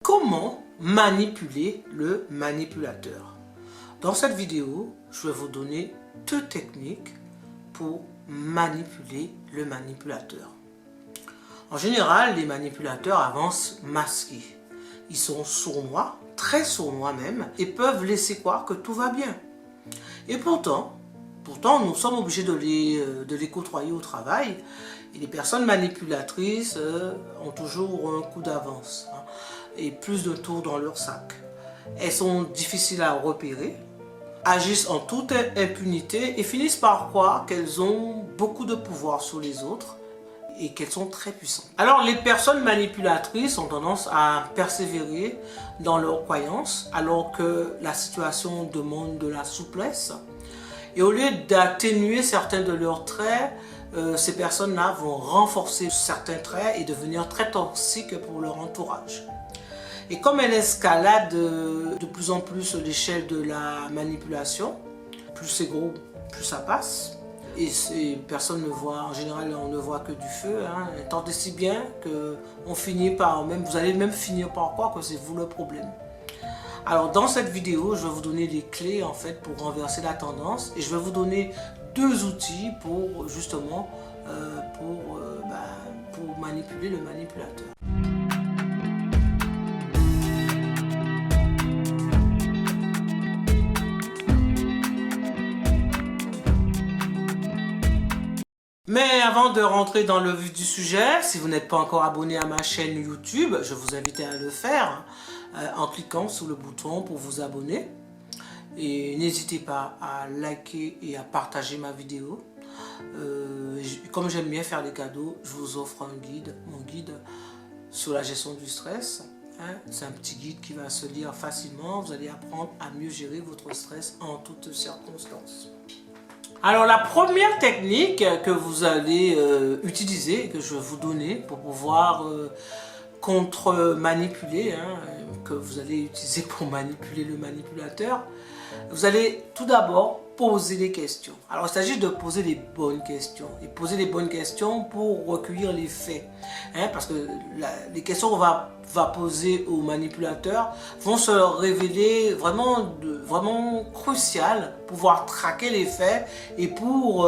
Comment manipuler le manipulateur? Dans cette vidéo, je vais vous donner 2 techniques pour manipuler le manipulateur. En général, les manipulateurs avancent masqués. Ils sont sournois, très sournois même, et peuvent laisser croire que tout va bien. Et pourtant nous sommes obligés de les côtoyer au travail. Et les personnes manipulatrices ont toujours un coup d'avance et plus de tours dans leur sac. Elles sont difficiles à repérer, agissent en toute impunité et finissent par croire qu'elles ont beaucoup de pouvoir sur les autres et qu'elles sont très puissantes. Alors les personnes manipulatrices ont tendance à persévérer dans leurs croyances alors que la situation demande de la souplesse. Et au lieu d'atténuer certains de leurs traits, ces personnes-là vont renforcer certains traits et devenir très toxiques pour leur entourage. Et comme elles escaladent de plus en plus l'échelle de la manipulation, plus c'est gros, plus ça passe. Et ces personnes ne voient, en général, on ne voit que du feu, tant et si bien qu'on finit par, vous allez même finir par croire que c'est vous le problème. Alors dans cette vidéo, je vais vous donner des clés en fait pour renverser la tendance et je vais vous donner 2 outils pour justement pour manipuler le manipulateur. Mais avant de rentrer dans le vif du sujet, si vous n'êtes pas encore abonné à ma chaîne YouTube, je vous invite à le faire en cliquant sur le bouton pour vous abonner. Et n'hésitez pas à liker et à partager ma vidéo. Comme j'aime bien faire des cadeaux, je vous offre un guide, mon guide sur la gestion du stress. C'est un petit guide qui va se lire facilement. Vous allez apprendre à mieux gérer votre stress en toutes circonstances. Alors la première technique que vous allez utiliser, que je vais vous donner pour pouvoir contre-manipuler, que vous allez utiliser pour manipuler le manipulateur, vous allez tout d'abord poser des questions. Alors il s'agit de poser les bonnes questions. Et poser les bonnes questions pour recueillir les faits. Parce que les questions qu'on va poser au manipulateur vont se révéler vraiment cruciales pour pouvoir traquer les faits et pour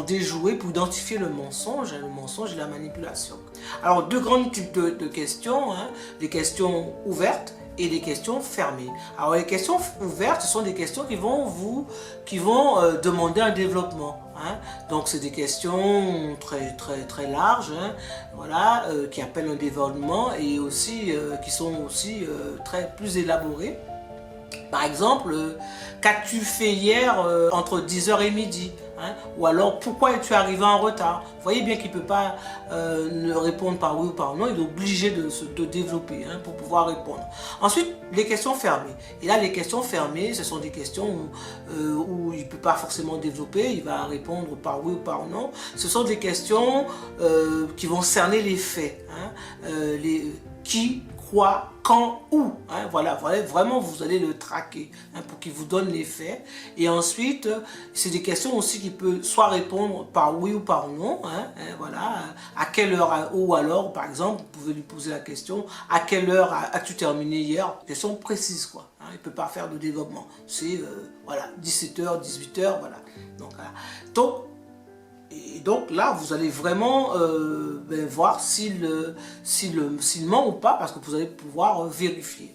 déjouer, pour identifier le mensonge et la manipulation. Alors 2 grands types de questions, des questions ouvertes et des questions fermées. Alors les questions ouvertes, ce sont des questions qui vont demander un développement. Donc c'est des questions très larges, qui appellent un développement et aussi qui sont aussi plus élaborées. Par exemple, qu'as-tu fait hier entre 10h et midi? Ou alors, pourquoi es-tu arrivé en retard? Vous voyez bien qu'il ne peut pas ne répondre par oui ou par non, il est obligé de développer pour pouvoir répondre. Ensuite, les questions fermées. Et là, les questions fermées, ce sont des questions où il ne peut pas forcément développer, il va répondre par oui ou par non. Ce sont des questions qui vont cerner les faits. Qui, quoi, quand, où. Voilà, vraiment vous allez le traquer pour qu'il vous donne les faits. Et ensuite, c'est des questions aussi qui peuvent soit répondre par oui ou par non. À quelle heure, ou alors, par exemple, vous pouvez lui poser la question, à quelle heure as-tu terminé hier? Question précise, quoi. Il ne peut pas faire de développement. C'est, 17h, 18h, voilà. Donc là, vous allez vraiment voir s'il ment ou pas, parce que vous allez pouvoir vérifier.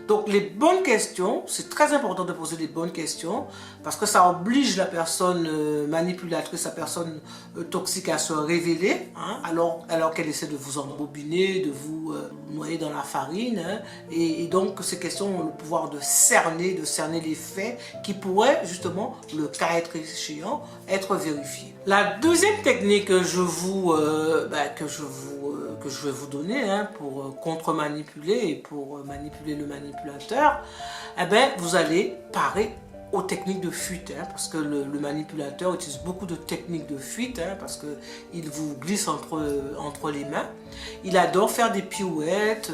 Donc les bonnes questions, c'est très important de poser des bonnes questions, parce que ça oblige la personne manipulatrice, la personne toxique à se révéler, alors qu'elle essaie de vous embobiner, de vous noyer dans la farine. Et donc ces questions ont le pouvoir de cerner les faits qui pourraient justement, le cas échéant, être vérifiés. La deuxième technique que je vais vous donner pour contre-manipuler et pour manipuler le manipulateur, vous allez parer aux techniques de fuite, parce que le manipulateur utilise beaucoup de techniques de fuite, parce qu'il vous glisse entre les mains. Il adore faire des pirouettes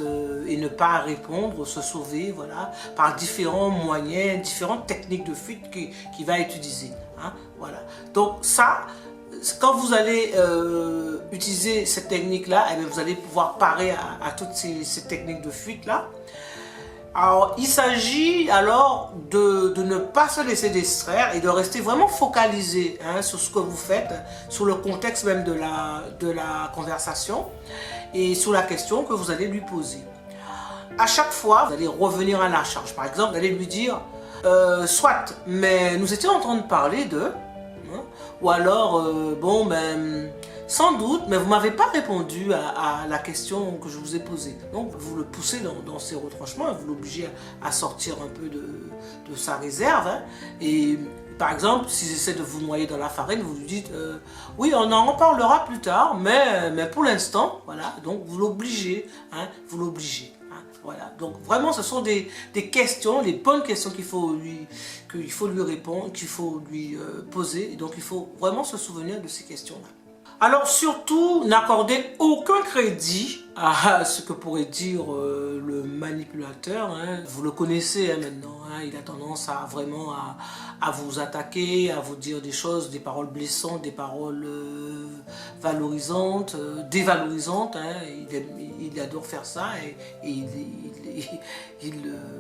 et ne pas répondre, se sauver, par différents moyens, différentes techniques de fuite qu'il va utiliser. Donc ça, quand vous allez utiliser cette technique-là, eh bien, vous allez pouvoir parer à toutes ces techniques de fuite-là. Alors, il s'agit alors de ne pas se laisser distraire et de rester vraiment focalisé sur ce que vous faites, sur le contexte même de la conversation et sur la question que vous allez lui poser. À chaque fois, vous allez revenir à la charge. Par exemple, vous allez lui dire soit, mais nous étions en train de parler de... ou alors, bon, ben... sans doute, mais vous ne m'avez pas répondu à la question que je vous ai posée. Donc, vous le poussez dans ses retranchements et vous l'obligez à sortir un peu de sa réserve. Et par exemple, s'il essaie de vous noyer dans la farine, vous lui dites oui, on en reparlera plus tard, mais pour l'instant, voilà. Donc, vous l'obligez, vous l'obligez. Voilà, donc vraiment ce sont des questions, les bonnes questions qu'il faut lui répondre, qu'il faut lui poser. Et donc, il faut vraiment se souvenir de ces questions-là. Alors surtout, n'accordez aucun crédit à ce que pourrait dire le manipulateur. Vous le connaissez maintenant, il a tendance à vraiment à vous attaquer, à vous dire des choses, des paroles blessantes, des paroles valorisantes, dévalorisantes. Il adore faire ça et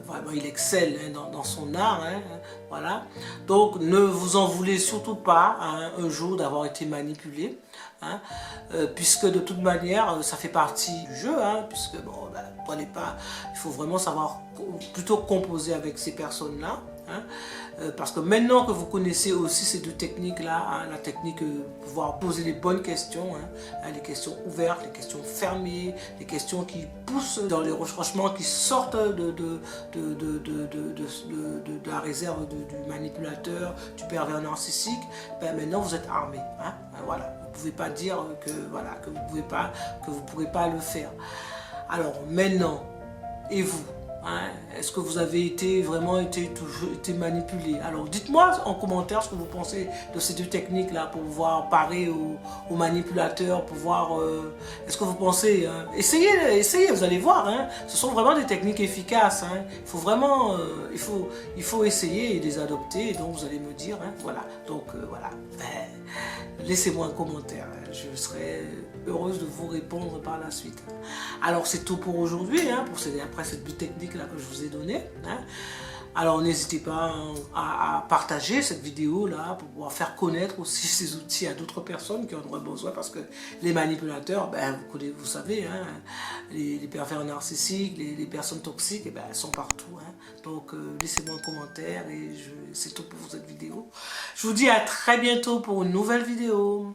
vraiment il excelle dans son art. Voilà. Donc ne vous en voulez surtout pas un jour d'avoir été manipulé. Puisque de toute manière ça fait partie du jeu, puisque bon, prenez pas, il faut vraiment savoir plutôt composer avec ces personnes là, parce que maintenant que vous connaissez aussi ces deux techniques là, la technique de pouvoir poser les bonnes questions, les questions ouvertes, les questions fermées, les questions qui poussent dans les retranchements, qui sortent de la réserve du manipulateur, du pervers narcissique, ben maintenant vous êtes armé, voilà. Vous ne pouvez pas dire que vous ne pourrez pas le faire. Alors maintenant, et vous, est-ce que vous avez vraiment été manipulé? Alors dites-moi en commentaire ce que vous pensez de ces deux techniques là pour pouvoir parer aux manipulateurs, pour voir est-ce que vous pensez, essayez, vous allez voir, ce sont vraiment des techniques efficaces, il faut vraiment il faut essayer et les adopter, et donc vous allez me dire, voilà, donc voilà, laissez-moi un commentaire, je serai heureuse de vous répondre par la suite. Alors c'est tout pour aujourd'hui, après cette bulle technique là que je vous ai donnée. Alors n'hésitez pas à partager cette vidéo là pour pouvoir faire connaître aussi ces outils à d'autres personnes qui en auraient besoin, parce que les manipulateurs, vous savez, les pervers narcissiques, les personnes toxiques, elles sont partout. Donc laissez-moi un commentaire et c'est tout pour cette vidéo. Je vous dis à très bientôt pour une nouvelle vidéo.